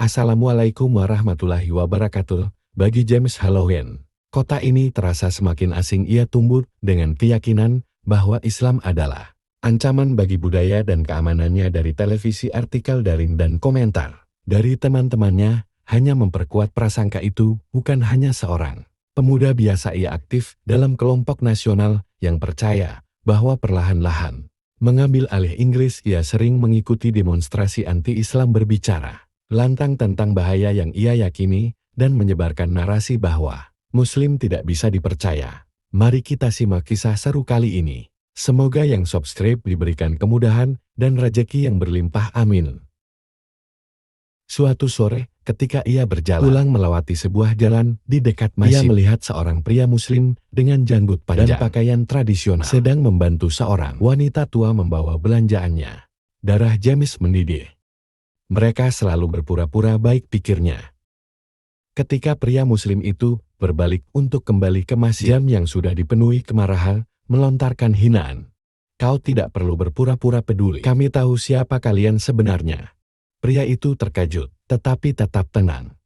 Assalamualaikum warahmatullahi wabarakatuh. Bagi James Halloween, kota ini terasa semakin asing. Ia tumbuh dengan keyakinan bahwa Islam adalah ancaman bagi budaya dan keamanannya. Dari televisi, artikel daring, dan komentar dari teman-temannya hanya memperkuat prasangka itu. Bukan hanya seorang pemuda biasa, ia aktif dalam kelompok nasional yang percaya bahwa perlahan-lahan mengambil alih Inggris. Ia sering mengikuti demonstrasi anti-Islam, berbicara lantang tentang bahaya yang ia yakini, dan menyebarkan narasi bahwa Muslim tidak bisa dipercaya. Mari kita simak kisah seru kali ini. Semoga yang subscribe diberikan kemudahan dan rezeki yang berlimpah, amin. Suatu sore, ketika ia berjalan pulang melewati sebuah jalan di dekat masjid, ia melihat seorang pria Muslim dengan janggut panjang dan pakaian tradisional sedang membantu seorang wanita tua membawa belanjaannya. Darah James mendidih. Mereka selalu berpura-pura baik, pikirnya. Ketika pria Muslim itu berbalik untuk kembali ke masjid, yang sudah dipenuhi kemarahan melontarkan hinaan. Kau tidak perlu berpura-pura peduli. Kami tahu siapa kalian sebenarnya. Pria itu terkejut, tetapi tetap tenang.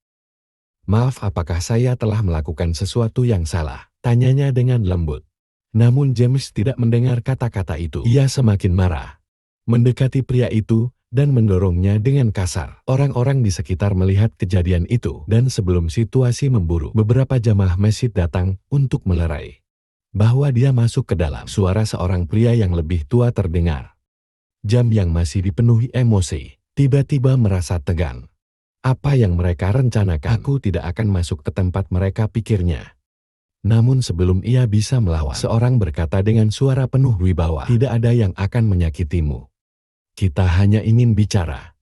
Maaf, apakah saya telah melakukan sesuatu yang salah? Tanyanya dengan lembut. Namun James tidak mendengar kata-kata itu. Ia semakin marah, mendekati pria itu dan mendorongnya dengan kasar. Orang-orang di sekitar melihat kejadian itu, dan sebelum situasi memburuk, beberapa jamaah masjid datang untuk melerai bahwa dia masuk ke dalam. Suara seorang pria yang lebih tua terdengar. Jam yang masih dipenuhi emosi tiba-tiba merasa tegang. Apa yang mereka rencanakan? Aku tidak akan masuk ke tempat mereka, pikirnya. Namun sebelum ia bisa melawan, seorang berkata dengan suara penuh wibawa, tidak ada yang akan menyakitimu. Kita hanya ingin bicara.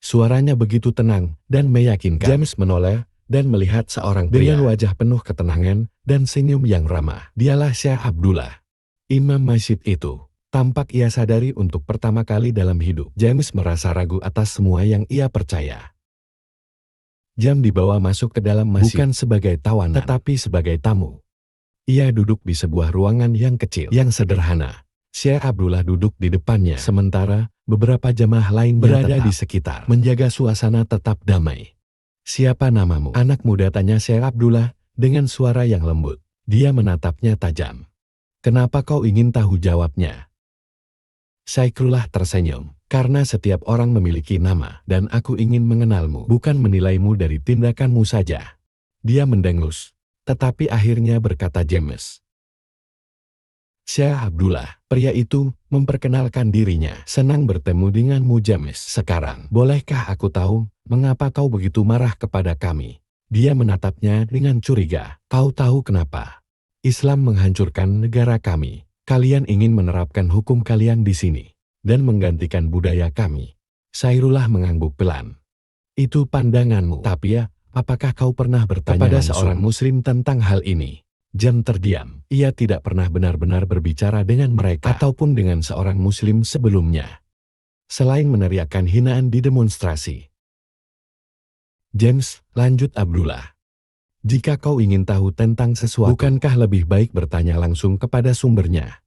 Suaranya begitu tenang dan meyakinkan. James menoleh dan melihat seorang pria dengan wajah penuh ketenangan dan senyum yang ramah. Dialah Syekh Abdullah, imam masjid itu. Tampak ia sadari untuk pertama kali dalam hidup. James merasa ragu atas semua yang ia percaya. Jam dibawa masuk ke dalam masjid bukan sebagai tawanan, tetapi sebagai tamu. Ia duduk di sebuah ruangan yang kecil, yang sederhana. Syekh Abdullah duduk di depannya, sementara beberapa jamaah lain berada di sekitar, menjaga suasana tetap damai. Siapa namamu? Anak muda, tanya Syekh Abdullah dengan suara yang lembut. Dia menatapnya tajam. Kenapa kau ingin tahu? Jawabnya. Syekhullah tersenyum. Karena setiap orang memiliki nama, dan aku ingin mengenalmu, bukan menilaimu dari tindakanmu saja. Dia mendengus, tetapi akhirnya berkata James. Syekh Abdullah, pria itu memperkenalkan dirinya. Senang bertemu denganmu, James. Sekarang, bolehkah aku tahu mengapa kau begitu marah kepada kami? Dia menatapnya dengan curiga. Kau tahu kenapa? Islam menghancurkan negara kami. Kalian ingin menerapkan hukum kalian di sini dan menggantikan budaya kami. Syekhullah mengangguk pelan. Itu pandanganmu. Tapi ya, apakah kau pernah bertanya kepada seorang Muslim tentang hal ini? Jam terdiam. Ia tidak pernah benar-benar berbicara dengan mereka ataupun dengan seorang Muslim sebelumnya, selain meneriakkan hinaan di demonstrasi. James, lanjut Abdullah. Jika kau ingin tahu tentang sesuatu, bukankah lebih baik bertanya langsung kepada sumbernya,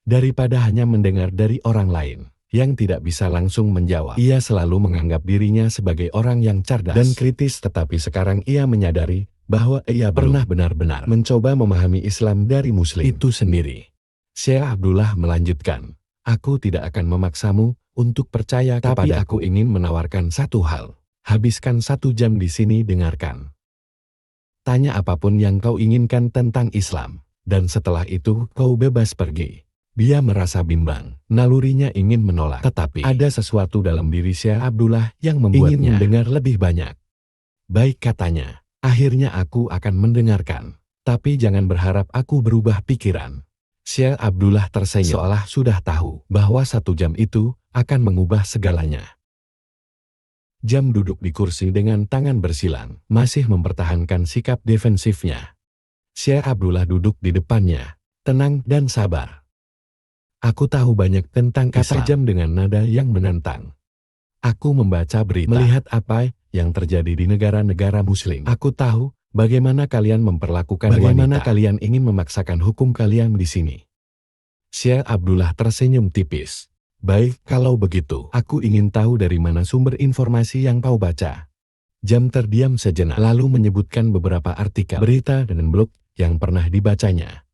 daripada hanya mendengar dari orang lain yang tidak bisa langsung menjawab? Ia selalu menganggap dirinya sebagai orang yang cerdas dan kritis, tetapi sekarang ia menyadari bahwa ia pernah benar-benar mencoba memahami Islam dari Muslim itu sendiri. Syekh Abdullah melanjutkan, aku tidak akan memaksamu untuk percaya kepada aku ingin menawarkan satu hal. Habiskan 1 jam di sini, dengarkan. Tanya apapun yang kau inginkan tentang Islam, dan setelah itu kau bebas pergi. Dia merasa bimbang, nalurinya ingin menolak, tetapi ada sesuatu dalam diri Syekh Abdullah yang membuatnya ingin mendengar lebih banyak. Baik, katanya. Akhirnya aku akan mendengarkan, tapi jangan berharap aku berubah pikiran. Syekh Abdullah tersenyum, seolah sudah tahu bahwa 1 jam itu akan mengubah segalanya. Jam duduk di kursi dengan tangan bersilang, masih mempertahankan sikap defensifnya. Syekh Abdullah duduk di depannya, tenang dan sabar. Aku tahu banyak tentang kata Jam dengan nada yang menantang. Aku membaca berita, melihat apa yang terjadi di negara-negara Muslim. Aku tahu bagaimana kalian memperlakukan wanita. Kalian ingin memaksakan hukum kalian di sini. Syekh Abdullah tersenyum tipis. Baik, kalau begitu, aku ingin tahu dari mana sumber informasi yang kau baca. Jam terdiam sejenak, lalu menyebutkan beberapa artikel, berita dan blog yang pernah dibacanya.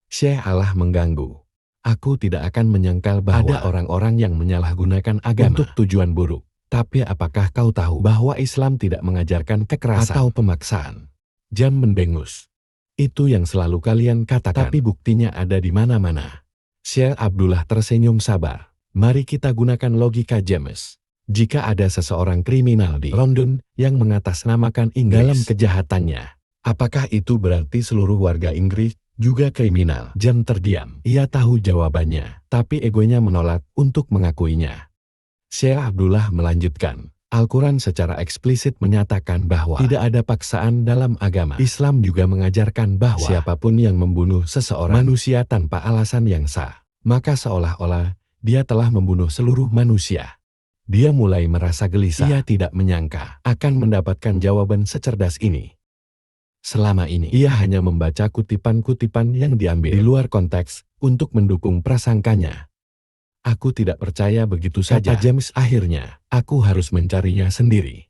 Syekh Allah mengganggu. Aku tidak akan menyangkal bahwa ada orang-orang yang menyalahgunakan agama untuk tujuan buruk. Tapi apakah kau tahu bahwa Islam tidak mengajarkan kekerasan atau pemaksaan? Jam mendengus. Itu yang selalu kalian katakan, tapi buktinya ada di mana-mana. Syekh Abdullah tersenyum sabar. Mari kita gunakan logika James. Jika ada seseorang kriminal di London yang mengatasnamakan Inggris dalam kejahatannya, apakah itu berarti seluruh warga Inggris juga kriminal? Jam terdiam. Ia tahu jawabannya, tapi egonya menolak untuk mengakuinya. Syekh Abdullah melanjutkan, Al-Quran secara eksplisit menyatakan bahwa tidak ada paksaan dalam agama. Islam juga mengajarkan bahwa siapapun yang membunuh seseorang manusia tanpa alasan yang sah, maka seolah-olah dia telah membunuh seluruh manusia. Dia mulai merasa gelisah. Ia tidak menyangka akan mendapatkan jawaban secerdas ini. Selama ini, ia hanya membaca kutipan-kutipan yang diambil di luar konteks untuk mendukung prasangkanya. Aku tidak percaya begitu saja, kata James akhirnya. Aku harus mencarinya sendiri.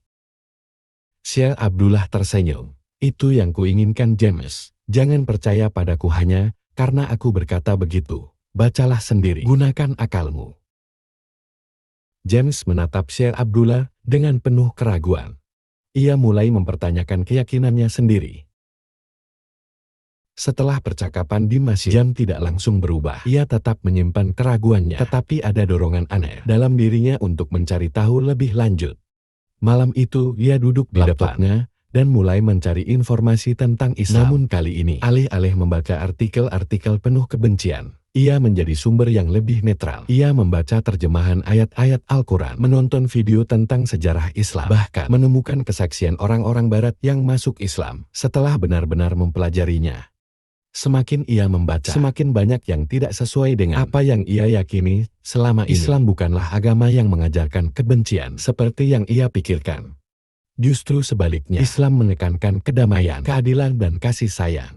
Syekh Abdullah tersenyum. Itu yang kuinginkan, James. Jangan percaya padaku hanya karena aku berkata begitu. Bacalah sendiri. Gunakan akalmu. James menatap Syekh Abdullah dengan penuh keraguan. Ia mulai mempertanyakan keyakinannya sendiri. Setelah percakapan di masjid, Jam tidak langsung berubah. Ia tetap menyimpan keraguannya, tetapi ada dorongan aneh dalam dirinya untuk mencari tahu lebih lanjut. Malam itu, ia duduk di laptopnya dan mulai mencari informasi tentang Islam. Namun kali ini, alih-alih membaca artikel-artikel penuh kebencian, ia menjadi sumber yang lebih netral. Ia membaca terjemahan ayat-ayat Al-Quran, menonton video tentang sejarah Islam, bahkan menemukan kesaksian orang-orang Barat yang masuk Islam setelah benar-benar mempelajarinya. Semakin ia membaca, semakin banyak yang tidak sesuai dengan apa yang ia yakini selama ini. Islam bukanlah agama yang mengajarkan kebencian seperti yang ia pikirkan. Justru sebaliknya, Islam menekankan kedamaian, keadilan, dan kasih sayang.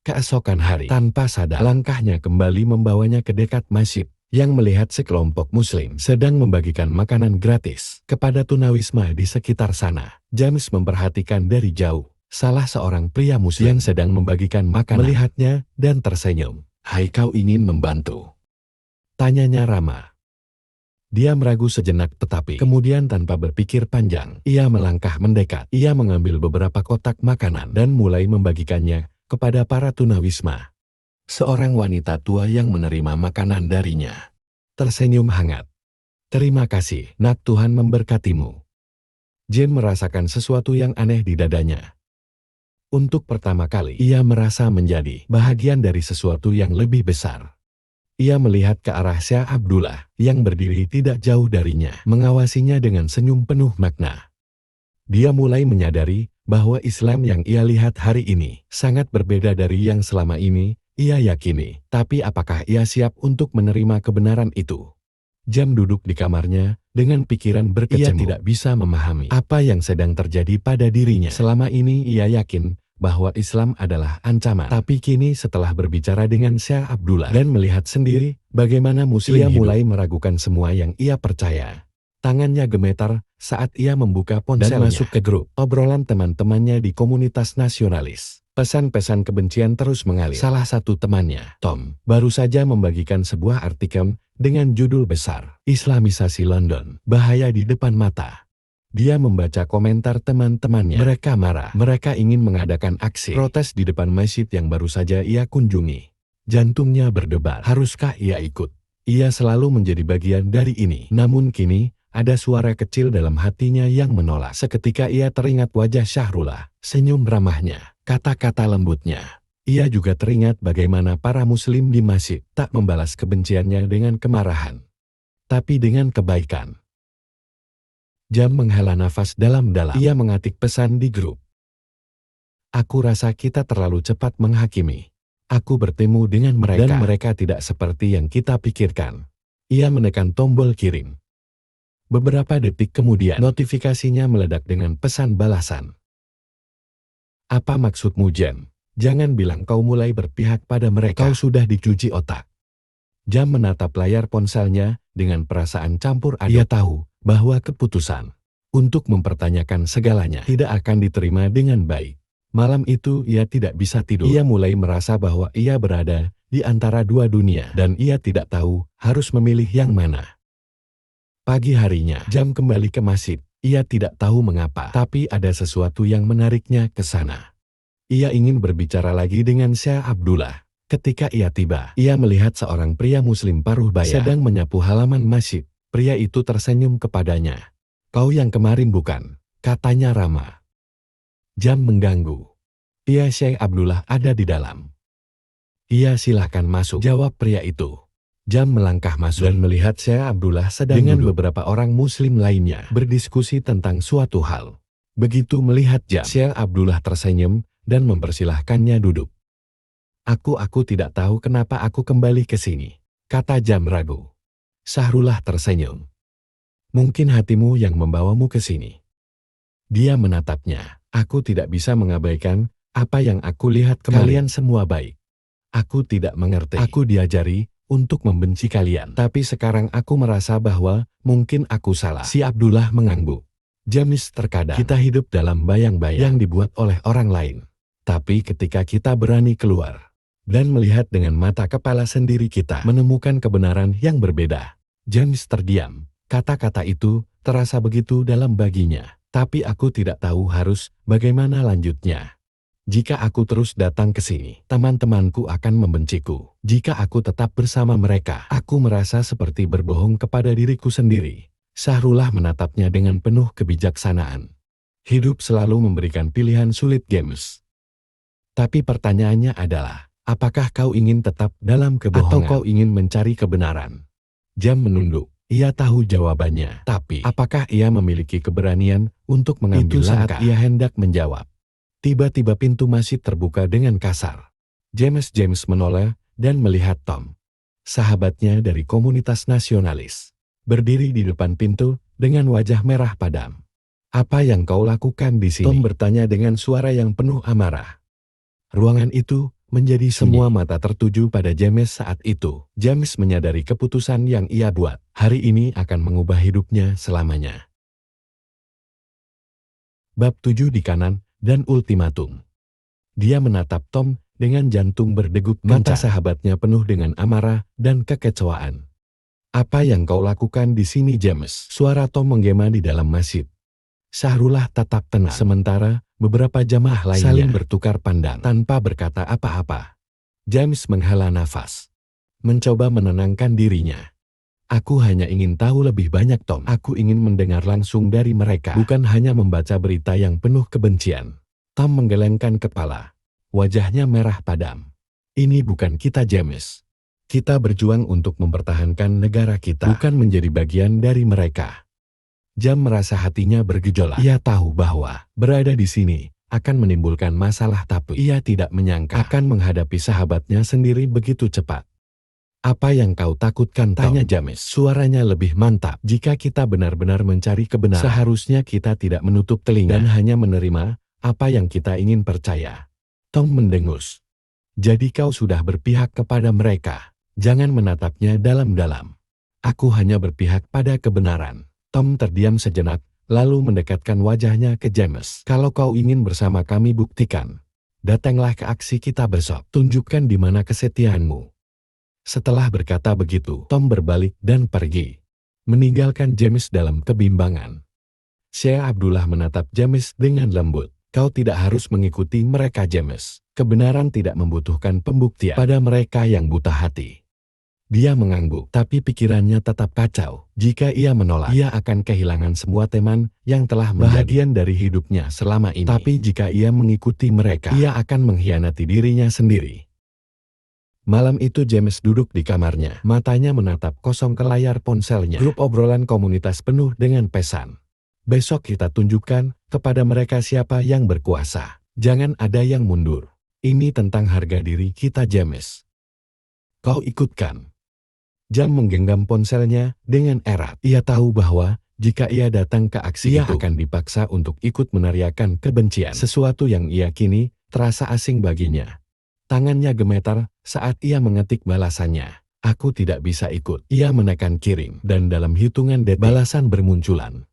Keesokan hari, tanpa sadar, langkahnya kembali membawanya ke dekat masjid yang melihat sekelompok muslim sedang membagikan makanan gratis kepada tunawisma di sekitar sana. James memperhatikan dari jauh salah seorang pria muslim yang sedang membagikan makanan. Melihatnya dan tersenyum. "Hai, kau ingin membantu?" tanyanya ramah. Dia meragu sejenak, tetapi kemudian tanpa berpikir panjang, ia melangkah mendekat. Ia mengambil beberapa kotak makanan dan mulai membagikannya kepada para tunawisma. Seorang wanita tua yang menerima makanan darinya tersenyum hangat. "Terima kasih, nak, Tuhan memberkatimu." Jane merasakan sesuatu yang aneh di dadanya. Untuk pertama kali, ia merasa menjadi bahagian dari sesuatu yang lebih besar. Ia melihat ke arah Syekh Abdullah yang berdiri tidak jauh darinya, mengawasinya dengan senyum penuh makna. Dia mulai menyadari bahwa Islam yang ia lihat hari ini sangat berbeda dari yang selama ini ia yakini. Tapi apakah ia siap untuk menerima kebenaran itu? Jam duduk di kamarnya dengan pikiran berkecamuk. Ia tidak bisa memahami apa yang sedang terjadi pada dirinya. Selama ini ia yakin bahwa Islam adalah ancaman. Tapi kini setelah berbicara dengan Syekh Abdullah dan melihat sendiri bagaimana muslim hidup, mulai meragukan semua yang ia percaya. Tangannya gemetar saat ia membuka ponselnya dan masuk ke grup obrolan teman-temannya di komunitas nasionalis. Pesan-pesan kebencian terus mengalir. Salah satu temannya, Tom, baru saja membagikan sebuah artikel dengan judul besar, "Islamisasi London, Bahaya di Depan Mata." Dia membaca komentar teman-temannya. Mereka marah. Mereka ingin mengadakan aksi protes di depan masjid yang baru saja ia kunjungi. Jantungnya berdebar. Haruskah ia ikut? Ia selalu menjadi bagian dari ini. Namun kini, ada suara kecil dalam hatinya yang menolak. Seketika ia teringat wajah Syahrullah, senyum ramahnya, kata-kata lembutnya. Ia juga teringat bagaimana para muslim di masjid tak membalas kebenciannya dengan kemarahan, tapi dengan kebaikan. Jam menghela nafas dalam-dalam. Ia mengetik pesan di grup. "Aku rasa kita terlalu cepat menghakimi. Aku bertemu dengan mereka dan mereka tidak seperti yang kita pikirkan." Ia menekan tombol kirim. Beberapa detik kemudian, notifikasinya meledak dengan pesan balasan. "Apa maksudmu, Jam? Jangan bilang kau mulai berpihak pada mereka. Kau sudah dicuci otak." Jam menatap layar ponselnya dengan perasaan campur aduk. Ia tahu bahwa keputusan untuk mempertanyakan segalanya tidak akan diterima dengan baik. Malam itu ia tidak bisa tidur. Ia mulai merasa bahwa ia berada di antara dua dunia dan ia tidak tahu harus memilih yang mana. Pagi harinya, Jam kembali ke masjid. Ia tidak tahu mengapa, tapi ada sesuatu yang menariknya ke sana. Ia ingin berbicara lagi dengan Syekh Abdullah. Ketika ia tiba, ia melihat seorang pria muslim paruh baya sedang menyapu halaman masjid. Pria itu tersenyum kepadanya. "Kau yang kemarin bukan?" katanya ramah. Jam mengganggu. "Iya, Syekh Abdullah ada di dalam." "Iya, silahkan masuk," jawab pria itu. Jam melangkah masuk dan melihat Syekh Abdullah sedang dengan beberapa orang muslim lainnya berdiskusi tentang suatu hal. Begitu melihat Jam, Syekh Abdullah tersenyum dan mempersilahkannya duduk. Aku tidak tahu kenapa aku kembali ke sini," kata Jam ragu. Syahrullah tersenyum. "Mungkin hatimu yang membawamu ke sini." Dia menatapnya. "Aku tidak bisa mengabaikan apa yang aku lihat kemarin. Kalian semua baik. Aku tidak mengerti. Aku diajari untuk membenci kalian. Tapi sekarang aku merasa bahwa mungkin aku salah." Si Abdullah mengangguk. "Jamis, terkadang kita hidup dalam bayang-bayang yang dibuat oleh orang lain. Tapi ketika kita berani keluar dan melihat dengan mata kepala sendiri, kita menemukan kebenaran yang berbeda." Jamis terdiam. Kata-kata itu terasa begitu dalam baginya. "Tapi aku tidak tahu harus bagaimana lanjutnya. Jika aku terus datang ke sini, teman-temanku akan membenciku. Jika aku tetap bersama mereka, aku merasa seperti berbohong kepada diriku sendiri." Syahrullah menatapnya dengan penuh kebijaksanaan. "Hidup selalu memberikan pilihan sulit, James. Tapi pertanyaannya adalah, apakah kau ingin tetap dalam kebohongan atau kau ingin mencari kebenaran?" Jam menunduk. Ia tahu jawabannya, tapi apakah ia memiliki keberanian untuk mengambil langkah? Saat ia hendak menjawab, tiba-tiba pintu masjid terbuka dengan kasar. James menoleh dan melihat Tom, sahabatnya dari komunitas nasionalis, berdiri di depan pintu dengan wajah merah padam. "Apa yang kau lakukan di sini?" Tom bertanya dengan suara yang penuh amarah. Ruangan itu menjadi semua mata tertuju pada James saat itu. James menyadari keputusan yang ia buat hari ini akan mengubah hidupnya selamanya. Bab 7 di kanan dan ultimatum. Dia menatap Tom dengan jantung berdegup kencang. Mata sahabatnya penuh dengan amarah dan kekecewaan. "Apa yang kau lakukan di sini, James?" Suara Tom menggema di dalam masjid. Syahrullah tetap tenang, sementara beberapa jamaah lainnya saling bertukar pandang tanpa berkata apa-apa. James menghela nafas, mencoba menenangkan dirinya. "Aku hanya ingin tahu lebih banyak, Tom. Aku ingin mendengar langsung dari mereka, bukan hanya membaca berita yang penuh kebencian." Tom menggelengkan kepala. Wajahnya merah padam. "Ini bukan kita, James. Kita berjuang untuk mempertahankan negara kita, bukan menjadi bagian dari mereka." Jam merasa hatinya bergejolak. Ia tahu bahwa berada di sini akan menimbulkan masalah, tapi ia tidak menyangka akan menghadapi sahabatnya sendiri begitu cepat. "Apa yang kau takutkan, Tom?" tanya James. Suaranya lebih mantap. "Jika kita benar-benar mencari kebenaran, seharusnya kita tidak menutup telinga dan hanya menerima apa yang kita ingin percaya." Tom mendengus. "Jadi kau sudah berpihak kepada mereka?" Jangan menatapnya dalam-dalam. "Aku hanya berpihak pada kebenaran." Tom terdiam sejenak, lalu mendekatkan wajahnya ke James. "Kalau kau ingin bersama kami, buktikan. Datanglah ke aksi kita besok. Tunjukkan di mana kesetiaanmu." Setelah berkata begitu, Tom berbalik dan pergi, meninggalkan James dalam kebimbangan. Syekh Abdullah menatap James dengan lembut. "Kau tidak harus mengikuti mereka, James. Kebenaran tidak membutuhkan pembuktian pada mereka yang buta hati." Dia mengangguk, tapi pikirannya tetap kacau. Jika ia menolak, ia akan kehilangan semua teman yang telah menjadi bagian dari hidupnya selama ini. Tapi jika ia mengikuti mereka, ia akan mengkhianati dirinya sendiri. Malam itu James duduk di kamarnya, matanya menatap kosong ke layar ponselnya. Grup obrolan komunitas penuh dengan pesan. "Besok kita tunjukkan kepada mereka siapa yang berkuasa. Jangan ada yang mundur. Ini tentang harga diri kita, James. Kau ikutkan?" Jam menggenggam ponselnya dengan erat. Ia tahu bahwa jika ia datang ke aksi ia akan dipaksa untuk ikut meneriakan kebencian. Sesuatu yang ia kini terasa asing baginya. Tangannya gemetar saat ia mengetik balasannya. "Aku tidak bisa ikut." Ia menekan kirim dan dalam hitungan detik balasan bermunculan.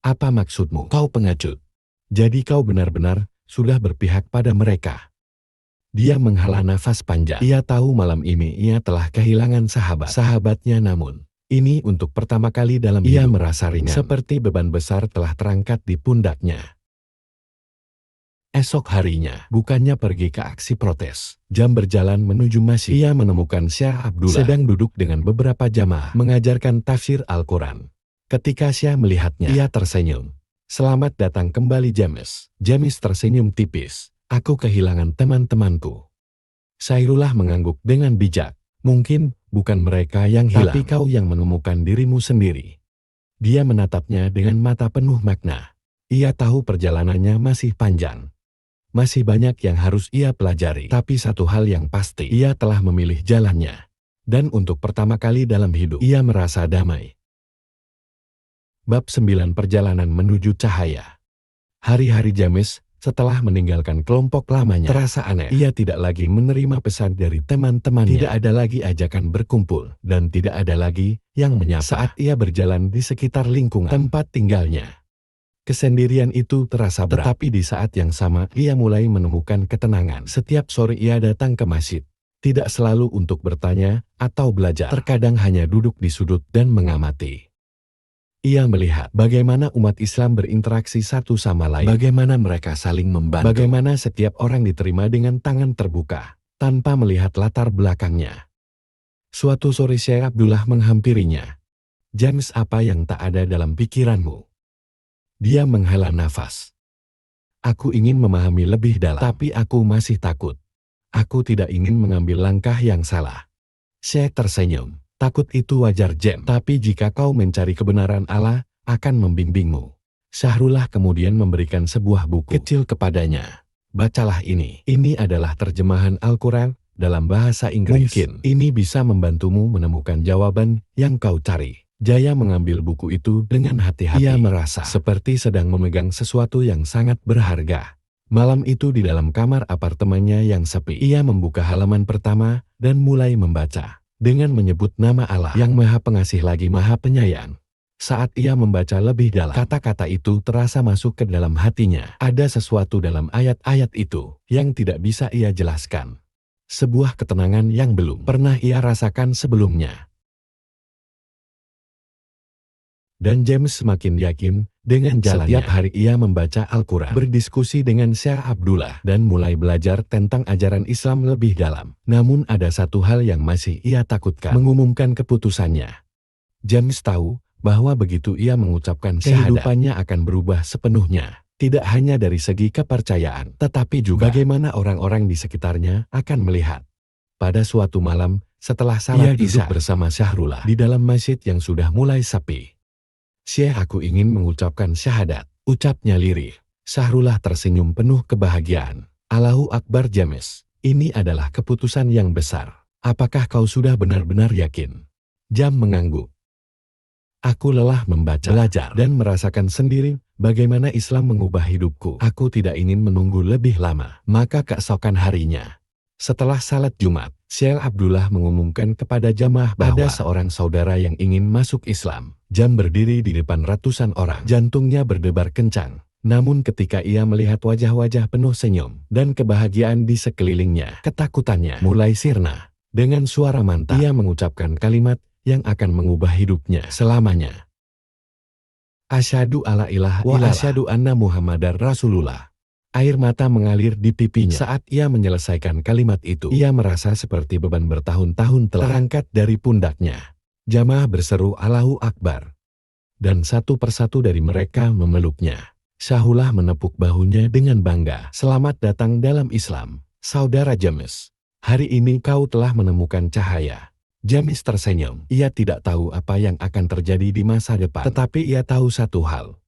Apa maksudmu? Kau pengecut. Jadi kau benar-benar sudah berpihak pada mereka. Dia menghela nafas panjang. Ia tahu malam ini ia telah kehilangan sahabatnya, namun ini untuk pertama kali dalam hidup. Ia merasa ringan, seperti beban besar telah terangkat di pundaknya. Esok harinya, bukannya pergi ke aksi protes, jam berjalan menuju masjid. Ia menemukan Syekh Abdullah sedang duduk dengan beberapa jamaah mengajarkan tafsir Al-Quran. Ketika Syekh melihatnya, ia tersenyum. Selamat datang kembali James. James tersenyum tipis. Aku kehilangan teman-temanku. Sairullah mengangguk dengan bijak. Mungkin bukan mereka yang hilang, tapi kau yang menemukan dirimu sendiri. Dia menatapnya dengan mata penuh makna. Ia tahu perjalanannya masih panjang. Masih banyak yang harus ia pelajari. Tapi satu hal yang pasti, ia telah memilih jalannya. Dan untuk pertama kali dalam hidup, ia merasa damai. Bab 9 Perjalanan Menuju Cahaya. Hari-hari James setelah meninggalkan kelompok lamanya terasa aneh. Ia tidak lagi menerima pesan dari teman-temannya. Tidak ada lagi ajakan berkumpul. Dan tidak ada lagi yang menyapa saat ia berjalan di sekitar lingkungan tempat tinggalnya. Kesendirian itu terasa berat. Tetapi di saat yang sama ia mulai menemukan ketenangan. Setiap sore ia datang ke masjid. Tidak selalu untuk bertanya atau belajar. Terkadang hanya duduk di sudut dan mengamati. Ia melihat bagaimana umat Islam berinteraksi satu sama lain, bagaimana mereka saling membantu, bagaimana setiap orang diterima dengan tangan terbuka, tanpa melihat latar belakangnya. Suatu sore Syekh Abdullah menghampirinya. James, apa yang tak ada dalam pikiranmu? Dia menghela nafas. Aku ingin memahami lebih dalam, tapi aku masih takut. Aku tidak ingin mengambil langkah yang salah. Syekh tersenyum. Takut itu wajar James, tapi jika kau mencari kebenaran Allah, akan membimbingmu. Syahrullah kemudian memberikan sebuah buku kecil kepadanya. Bacalah ini. Ini adalah terjemahan Al-Quran dalam bahasa Inggris. Mungkin ini bisa membantumu menemukan jawaban yang kau cari. Jaya mengambil buku itu dengan hati-hati. Ia merasa seperti sedang memegang sesuatu yang sangat berharga. Malam itu di dalam kamar apartemennya yang sepi, ia membuka halaman pertama dan mulai membaca. Dengan menyebut nama Allah yang Maha Pengasih lagi Maha Penyayang. Saat ia membaca lebih dalam, kata-kata itu terasa masuk ke dalam hatinya. Ada sesuatu dalam ayat-ayat itu yang tidak bisa ia jelaskan. Sebuah ketenangan yang belum pernah ia rasakan sebelumnya. Dan James semakin yakin dengan jalannya. Setiap hari ia membaca Al-Quran, berdiskusi dengan Syekh Abdullah, dan mulai belajar tentang ajaran Islam lebih dalam. Namun ada satu hal yang masih ia takutkan, mengumumkan keputusannya. James tahu bahwa begitu ia mengucapkan syahadat, kehidupannya akan berubah sepenuhnya. Tidak hanya dari segi kepercayaan, tetapi juga bagaimana orang-orang di sekitarnya akan melihat. Pada suatu malam, setelah salat Isya, duduk bersama Syahrullah di dalam masjid yang sudah mulai sepi. Syekh, aku ingin mengucapkan syahadat, ucapnya lirih. Syahrullah tersenyum penuh kebahagiaan. Allahu Akbar James, ini adalah keputusan yang besar. Apakah kau sudah benar-benar yakin? Jam mengangguk. Aku lelah membaca, belajar, dan merasakan sendiri bagaimana Islam mengubah hidupku. Aku tidak ingin menunggu lebih lama. Maka keesokan harinya, setelah salat Jumat, Syekh Abdullah mengumumkan kepada jamaah bahwa ada seorang saudara yang ingin masuk Islam. Jam berdiri di depan ratusan orang. Jantungnya berdebar kencang. Namun ketika ia melihat wajah-wajah penuh senyum dan kebahagiaan di sekelilingnya, ketakutannya mulai sirna. Dengan suara mantap, ia mengucapkan kalimat yang akan mengubah hidupnya selamanya. Asyhadu alla ilaha illallah wa asyhadu anna Muhammadar Rasulullah. Air mata mengalir di pipinya. Saat ia menyelesaikan kalimat itu, ia merasa seperti beban bertahun-tahun telah terangkat dari pundaknya. Jamaah berseru Allahu Akbar. Dan satu persatu dari mereka memeluknya. Syahrullah menepuk bahunya dengan bangga. Selamat datang dalam Islam, Saudara James. Hari ini kau telah menemukan cahaya. James tersenyum. Ia tidak tahu apa yang akan terjadi di masa depan. Tetapi ia tahu satu hal.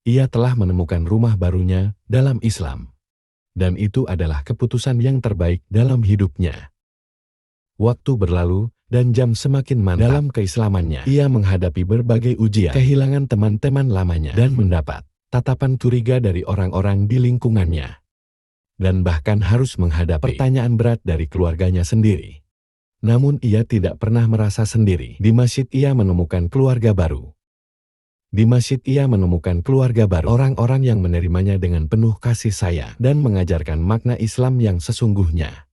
Ia telah menemukan rumah barunya dalam Islam. Dan itu adalah keputusan yang terbaik dalam hidupnya. Waktu berlalu, dan jam semakin mantap dalam keislamannya. Ia menghadapi berbagai ujian, kehilangan teman-teman lamanya, dan mendapat tatapan curiga dari orang-orang di lingkungannya. Dan bahkan harus menghadapi pertanyaan berat dari keluarganya sendiri. Namun ia tidak pernah merasa sendiri. Di masjid ia menemukan keluarga baru. Di masjid ia menemukan keluarga baru, orang-orang yang menerimanya dengan penuh kasih sayang dan mengajarkan makna Islam yang sesungguhnya.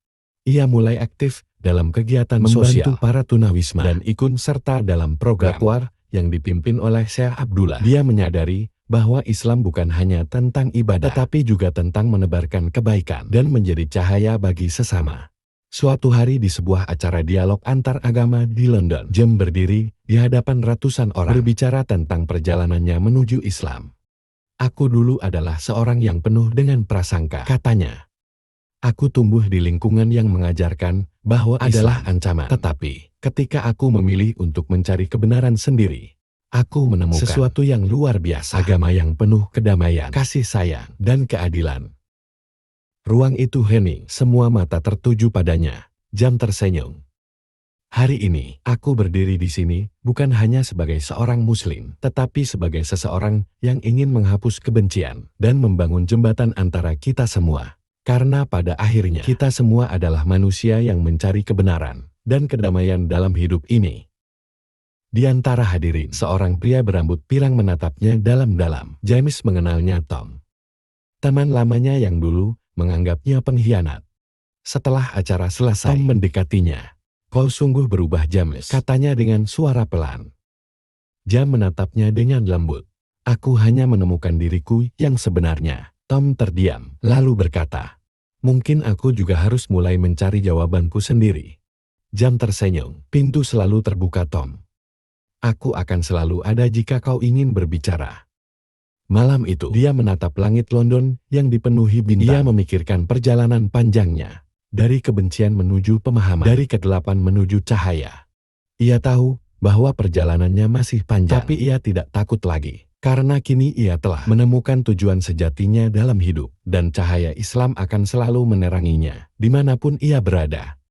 Ia mulai aktif dalam kegiatan membantu para tunawisma dan ikut serta dalam program dakwah yang dipimpin oleh Syekh Abdullah. Dia menyadari bahwa Islam bukan hanya tentang ibadah, tetapi juga tentang menebarkan kebaikan dan menjadi cahaya bagi sesama. Suatu hari di sebuah acara dialog antar agama di London, Jem berdiri di hadapan ratusan orang berbicara tentang perjalanannya menuju Islam. Aku dulu adalah seorang yang penuh dengan prasangka, katanya. Aku tumbuh di lingkungan yang mengajarkan bahwa adalah ancaman. Tetapi ketika aku memilih untuk mencari kebenaran sendiri, aku menemukan sesuatu yang luar biasa, agama yang penuh kedamaian, kasih sayang, dan keadilan. Ruang itu hening, semua mata tertuju padanya. Jam tersenyum. Hari ini, aku berdiri di sini bukan hanya sebagai seorang muslim, tetapi sebagai seseorang yang ingin menghapus kebencian dan membangun jembatan antara kita semua. Karena pada akhirnya, kita semua adalah manusia yang mencari kebenaran dan kedamaian dalam hidup ini. Di antara hadirin, seorang pria berambut pirang menatapnya dalam-dalam. James mengenalnya Tom. Teman lamanya yang dulu menganggapnya pengkhianat. Setelah acara selesai, Tom mendekatinya. Kau sungguh berubah, James, katanya dengan suara pelan. Jam menatapnya dengan lembut. Aku hanya menemukan diriku yang sebenarnya. Tom terdiam, lalu berkata, mungkin aku juga harus mulai mencari jawabanku sendiri. Jam tersenyum, pintu selalu terbuka, Tom. Aku akan selalu ada jika kau ingin berbicara. Malam itu, dia menatap langit London yang dipenuhi bintang. Dia memikirkan perjalanan panjangnya. Dari kebencian menuju pemahaman, dari kegelapan menuju cahaya. Ia tahu bahwa perjalanannya masih panjang, tapi ia tidak takut lagi. Karena kini ia telah menemukan tujuan sejatinya dalam hidup, dan cahaya Islam akan selalu meneranginya, dimanapun ia berada.